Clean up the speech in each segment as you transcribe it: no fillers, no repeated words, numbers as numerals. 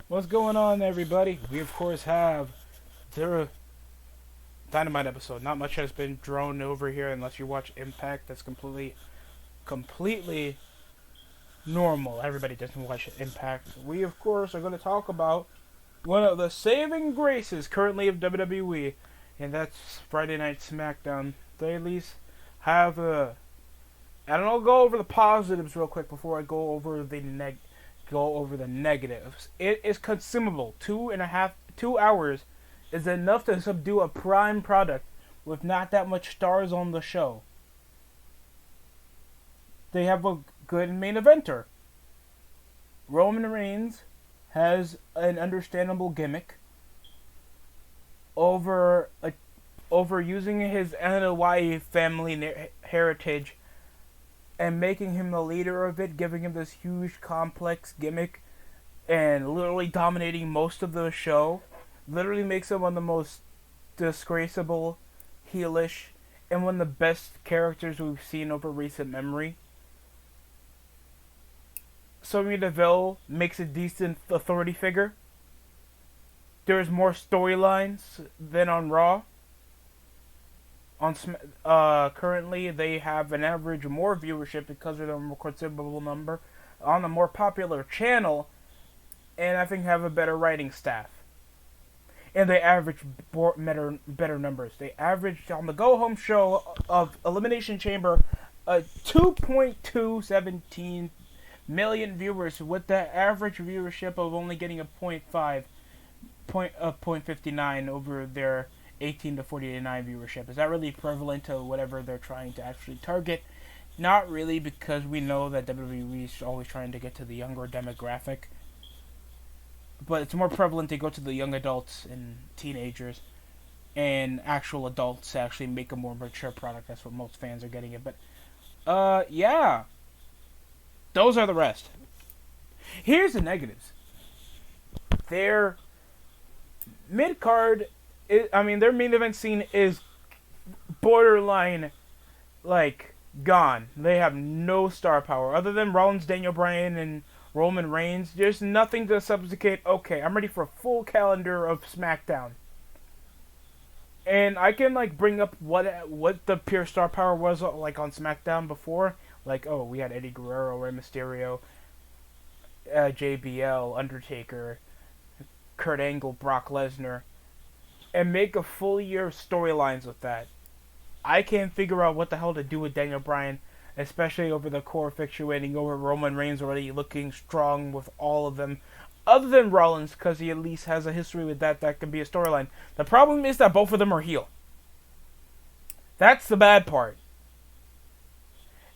What's going on, everybody? We, of course, have the Dynamite episode. Not much has been drawn over here unless you watch Impact. That's completely normal. Everybody doesn't watch Impact. We, of course, are going to talk about one of the saving graces currently of WWE, and that's Friday Night Smackdown. They at least have a. I don't know. Go over the positives real quick before I go over the negatives. It is consumable. 2 hours is enough to subdue a prime product with not that much stars on the show. They have a good main eventer. Roman Reigns has an understandable gimmick over using his Anoa'i family heritage and making him the leader of it, giving him this huge complex gimmick and literally dominating most of the show. Literally makes him one of the most disgraceable, heelish, and one of the best characters we've seen over recent memory. Sonya Deville makes a decent authority figure. There's more storylines than on Raw. Currently they have an average more viewership because of the more considerable number on a more popular channel, and I think have a better writing staff. And they average better numbers. They averaged on the Go Home show of Elimination Chamber 2.217 million viewers, with the average viewership of only getting a 0.59 over their 18 to 49 viewership. Is that really prevalent to whatever they're trying to actually target? Not really, because we know that WWE is always trying to get to the younger demographic. But it's more prevalent to go to the young adults and teenagers and actual adults to actually make a more mature product. That's what most fans are getting it. But, yeah. Those are the rest. Here's the negatives. Their mid-card, their main event scene is borderline, gone. They have no star power. Other than Rollins, Daniel Bryan, and Roman Reigns, there's nothing to substitute. Okay, I'm ready for a full calendar of SmackDown. And I can, bring up what the pure star power was, on SmackDown before. We had Eddie Guerrero, Rey Mysterio, JBL, Undertaker, Kurt Angle, Brock Lesnar, and make a full year of storylines with that. I can't figure out what the hell to do with Daniel Bryan, especially over the core fluctuating over Roman Reigns already looking strong with all of them, other than Rollins, because he at least has a history with that can be a storyline. The problem is that both of them are heel. That's the bad part.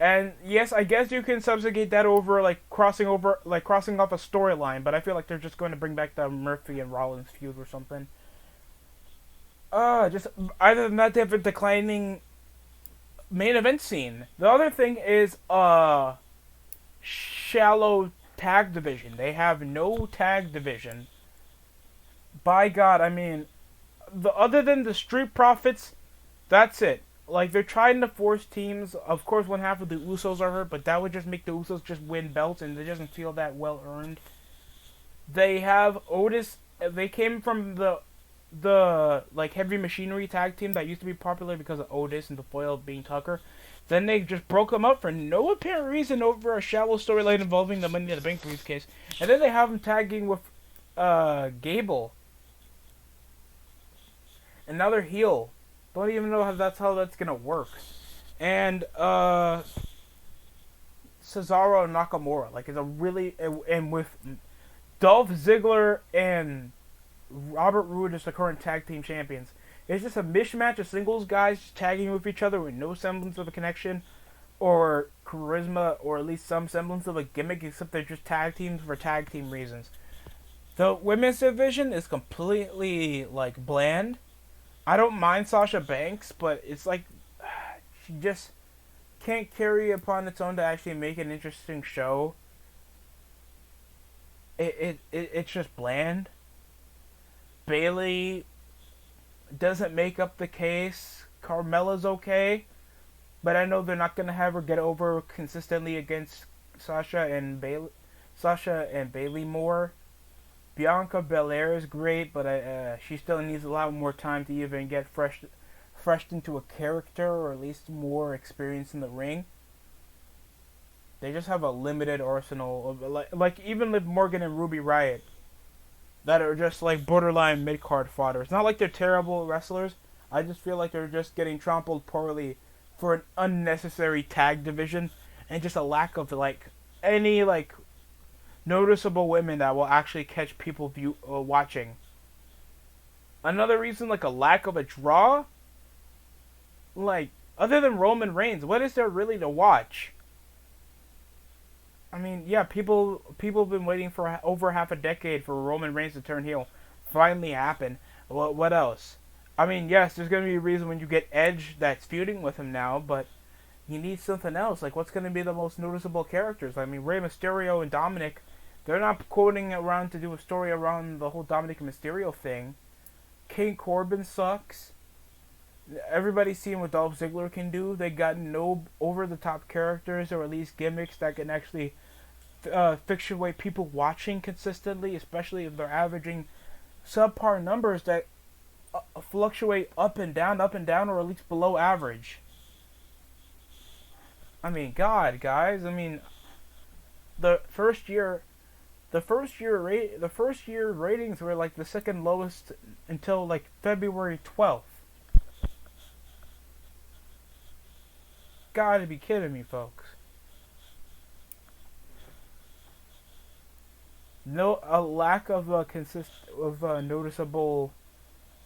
And yes, I guess you can subjugate that over crossing off a storyline, but I feel like they're just going to bring back the Murphy and Rollins feud or something. Just either than that, they have a declining main event scene. The other thing is shallow tag division. They have no tag division. By God, other than the Street Profits, that's it. They're trying to force teams. Of course, one half of the Usos are hurt, but that would just make the Usos just win belts, and it doesn't feel that well earned. They have Otis. They came from the Heavy Machinery tag team that used to be popular because of Otis and the foil being Tucker. Then they just broke them up for no apparent reason over a shallow storyline involving the Money in the Bank briefcase. And then they have them tagging with Gable, another heel. Don't even know how that's gonna work. And Cesaro and Nakamura, is a really, and with Dolph Ziggler and Robert Roode as the current tag team champions. It's just a mishmash of singles guys tagging with each other with no semblance of a connection or charisma, or at least some semblance of a gimmick, except they're just tag teams for tag team reasons. The women's division is completely bland. I don't mind Sasha Banks, but it's she just can't carry upon its own to actually make an interesting show. It's just bland. Bailey doesn't make up the case. Carmella's okay, but I know they're not gonna have her get over consistently against Sasha and Bailey more. Bianca Belair is great, but she still needs a lot more time to even get fresh into a character, or at least more experience in the ring. They just have a limited arsenal of like even Liv Morgan and Ruby Riott that are just like borderline mid card fodder. It's not like they're terrible wrestlers. I just feel like they're just getting trampled poorly for an unnecessary tag division and just a lack of like any like noticeable women that will actually catch people watching. Another reason, like a lack of a draw, like other than Roman Reigns, what is there really to watch? I mean, yeah, people have been waiting for over half a decade for Roman Reigns to turn heel. Finally happened. What else? I mean, yes, there's gonna be a reason when you get Edge that's feuding with him now, but you need something else. Like, what's gonna be the most noticeable characters? I mean, Rey Mysterio and Dominic, they're not quoting around to do a story around the whole Dominic Mysterio thing. King Corbin sucks. Everybody's seen what Dolph Ziggler can do. They got no over-the-top characters, or at least gimmicks that can actually fluctuate people watching consistently, especially if they're averaging subpar numbers that fluctuate up and down, or at least below average. I mean, God, guys. I mean, the first year ratings were like the second lowest until like February 12th. Gotta be kidding me, folks. No, a lack of a noticeable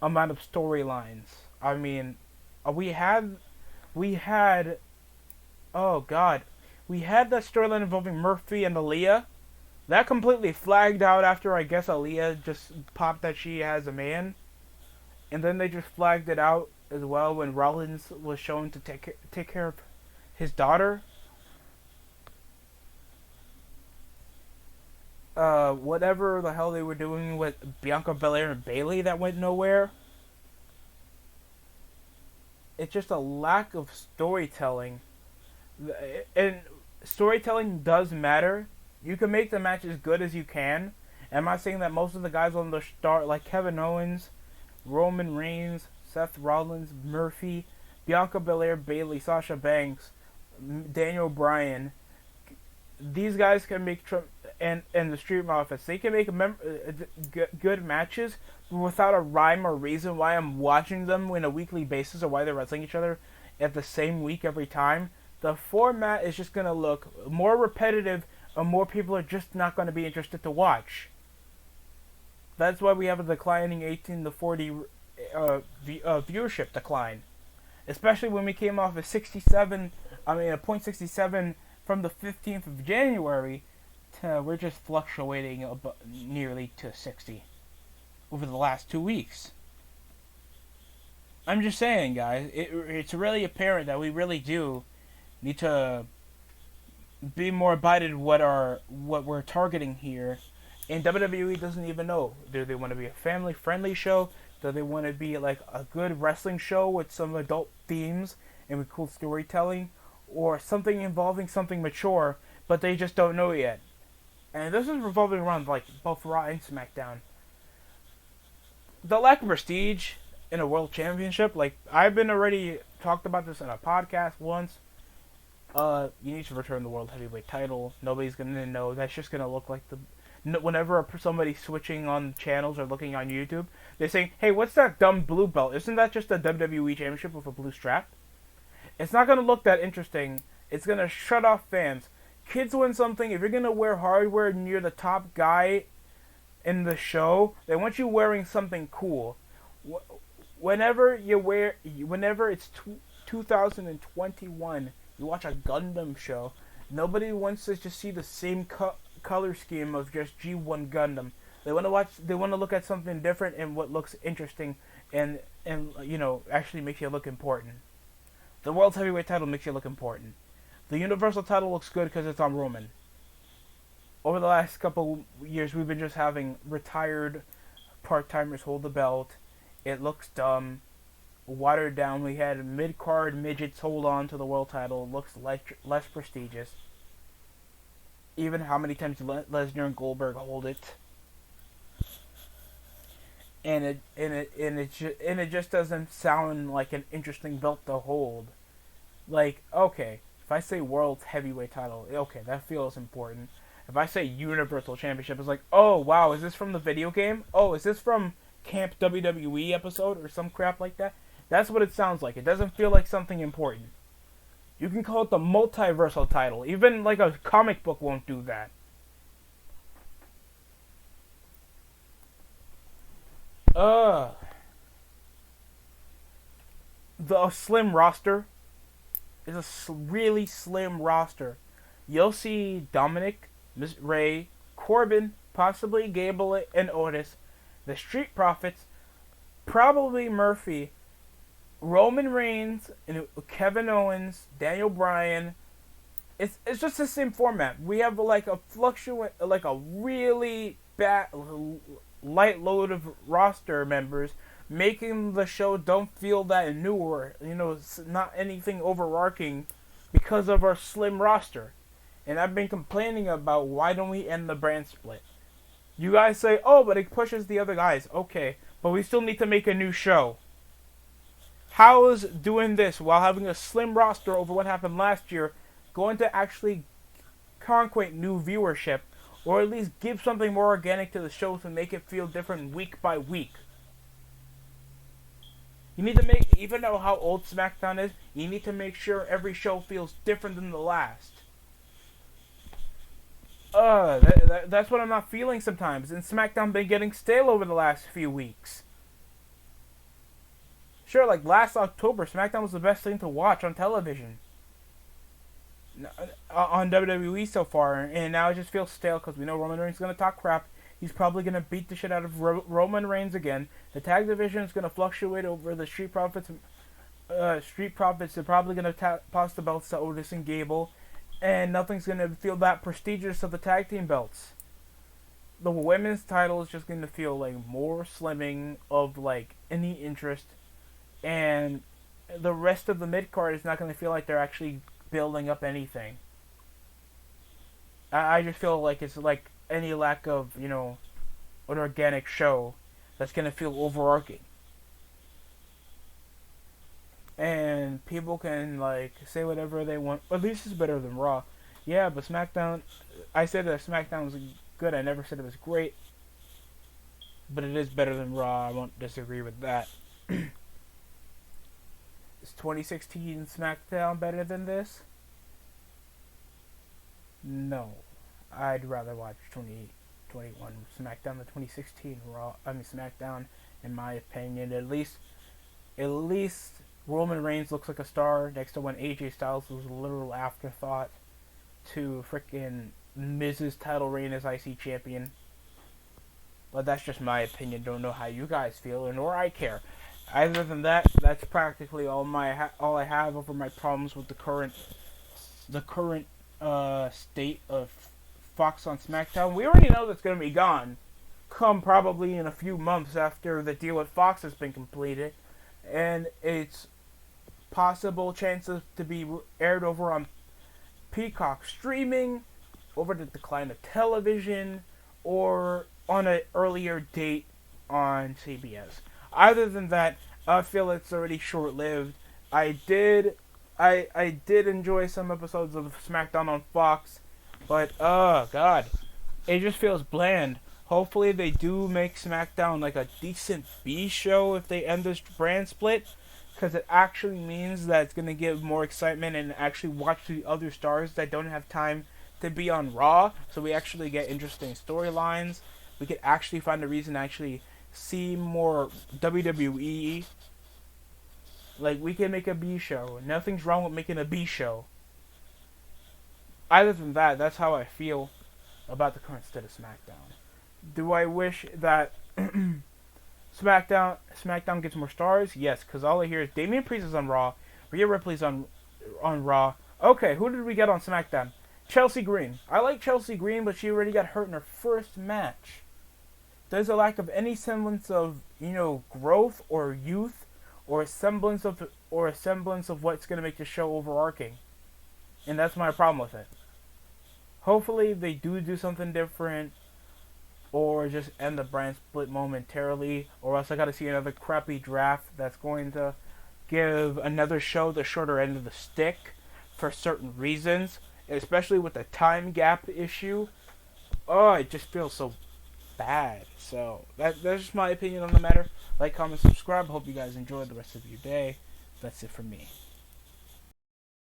amount of storylines. I mean, we had, oh God, we had that storyline involving Murphy and Aaliyah. That completely flagged out after I guess Aaliyah just popped that she has a man, and then they just flagged it out as well when Rollins was shown to take care of his daughter. Whatever the hell they were doing with Bianca Belair and Bayley that went nowhere. It's just a lack of storytelling. And storytelling does matter. You can make the match as good as you can. And I'm not saying that most of the guys on the start, like Kevin Owens, Roman Reigns, Seth Rollins, Murphy, Bianca Belair, Bayley, Sasha Banks, Daniel Bryan, these guys can make and the Street Profits, they can make good matches without a rhyme or reason why I'm watching them on a weekly basis or why they're wrestling each other at the same week every time. The format is just going to look more repetitive, and more people are just not going to be interested to watch. That's why we have a declining 18 to 40 viewership decline, especially when we came off a .67 from the 15th of January. We're just fluctuating nearly to 60 over the last 2 weeks. I'm just saying, guys, it's really apparent that we really do need to be more abided what we're targeting here. And WWE doesn't even know. Do they want to be a family-friendly show? Do they want to be like a good wrestling show with some adult themes and with cool storytelling? Or something involving something mature, but they just don't know yet? And this is revolving around like both Raw and SmackDown. The lack of prestige in a world championship, like I've been already talked about this in a podcast once. You need to return the world heavyweight title. Nobody's gonna know. That's just gonna look like whenever somebody's switching on channels or looking on YouTube, they're saying, "Hey, what's that dumb blue belt? Isn't that just a WWE championship with a blue strap?" It's not gonna look that interesting. It's gonna shut off fans. Kids win something. If you're gonna wear hardware and you're the top guy in the show, they want you wearing something cool. Whenever it's 2021, you watch a Gundam show, nobody wants to just see the same color scheme of just G1 Gundam. They want to look at something different and what looks interesting and actually makes you look important. The World Heavyweight title makes you look important. The Universal title looks good because it's on Roman. Over the last couple years, we've been just having retired part-timers hold the belt. It looks dumb, watered down. We had mid-card midgets hold on to the world title. It looks less prestigious. Even how many times Lesnar and Goldberg hold it. and it just doesn't sound like an interesting belt to hold. Like, okay, if I say world's heavyweight title, okay, that feels important. If I say Universal Championship, it's like, oh wow, is this from the video game? Oh, is this from Camp WWE episode or some crap like that? That's what it sounds like. It doesn't feel like something important. You can call it the multiversal title. Even like a comic book won't do that. The slim roster is a really slim roster. You'll see Dominic, Miss Ray, Corbin, possibly Gable and Otis, the Street Profits, probably Murphy, Roman Reigns, and Kevin Owens, Daniel Bryan. It's just the same format. We have like a really bad light load of roster members, making the show don't feel that new or not anything overarching because of our slim roster. And I've been complaining about why don't we end the brand split. You guys say, oh, but it pushes the other guys. Okay, but we still need to make a new show. How is doing this while having a slim roster over what happened last year going to actually conquer new viewership, or at least give something more organic to the show to make it feel different week by week? You need to make, even though how old SmackDown is, you need to make sure every show feels different than the last. That's what I'm not feeling sometimes. And SmackDown been getting stale over the last few weeks. Sure, like last October, SmackDown was the best thing to watch on television. On WWE so far. And now it just feels stale because we know Roman Reigns is going to talk crap. He's probably going to beat the shit out of Roman Reigns again. The tag division is going to fluctuate over the Street Profits. Street Profits are probably going to pass the belts to Otis and Gable. And nothing's going to feel that prestigious of the tag team belts. The women's title is just going to feel like more slimming of like any interest. And the rest of the mid-card is not going to feel like they're actually building up anything. I just feel like it's like any lack of, an organic show that's going to feel overarching. And people can, like, say whatever they want. At least it's better than Raw. Yeah, but SmackDown, I said that SmackDown was good. I never said it was great. But it is better than Raw. I won't disagree with that. Is 2016 SmackDown better than this? No. I'd rather watch 2021 SmackDown than 2016 Raw. SmackDown, in my opinion. At least Roman Reigns looks like a star next to when AJ Styles was a literal afterthought to frickin' Miz's title reign as IC champion. But that's just my opinion. Don't know how you guys feel, nor I care. Other than that, that's practically all I have over my problems with the current state of Fox on SmackDown. We already know that's going to be gone come probably in a few months after the deal with Fox has been completed, and it's possible chances to be aired over on Peacock streaming, over the decline of television, or on an earlier date on CBS. Other than that, I feel it's already short-lived. I did enjoy some episodes of SmackDown on Fox, but oh god, it just feels bland. Hopefully they do make SmackDown like a decent B show if they end this brand split, because it actually means that it's going to give more excitement and actually watch the other stars that don't have time to be on Raw, so we actually get interesting storylines. We could actually find a reason to actually see more WWE. Like, we can make a B show. Nothing's wrong with making a B show. Other than that, that's how I feel about the current state of SmackDown. Do I wish that SmackDown gets more stars? Yes, because all I hear is Damian Priest is on Raw, Rhea Ripley's on Raw. Okay, who did we get on SmackDown? Chelsea Green. I like Chelsea Green, but she already got hurt in her first match. There's a lack of any semblance of, growth or youth, or a semblance of what's going to make the show overarching. And that's my problem with it. Hopefully they do something different, or or just end the brand split momentarily, or else I gotta see another crappy draft that's going to give another show the shorter end of the stick for certain reasons, especially with the time gap issue. Oh, it just feels so bad. So that's just my opinion on the matter. Like, comment, subscribe. Hope you guys enjoy the rest of your day. That's it for me.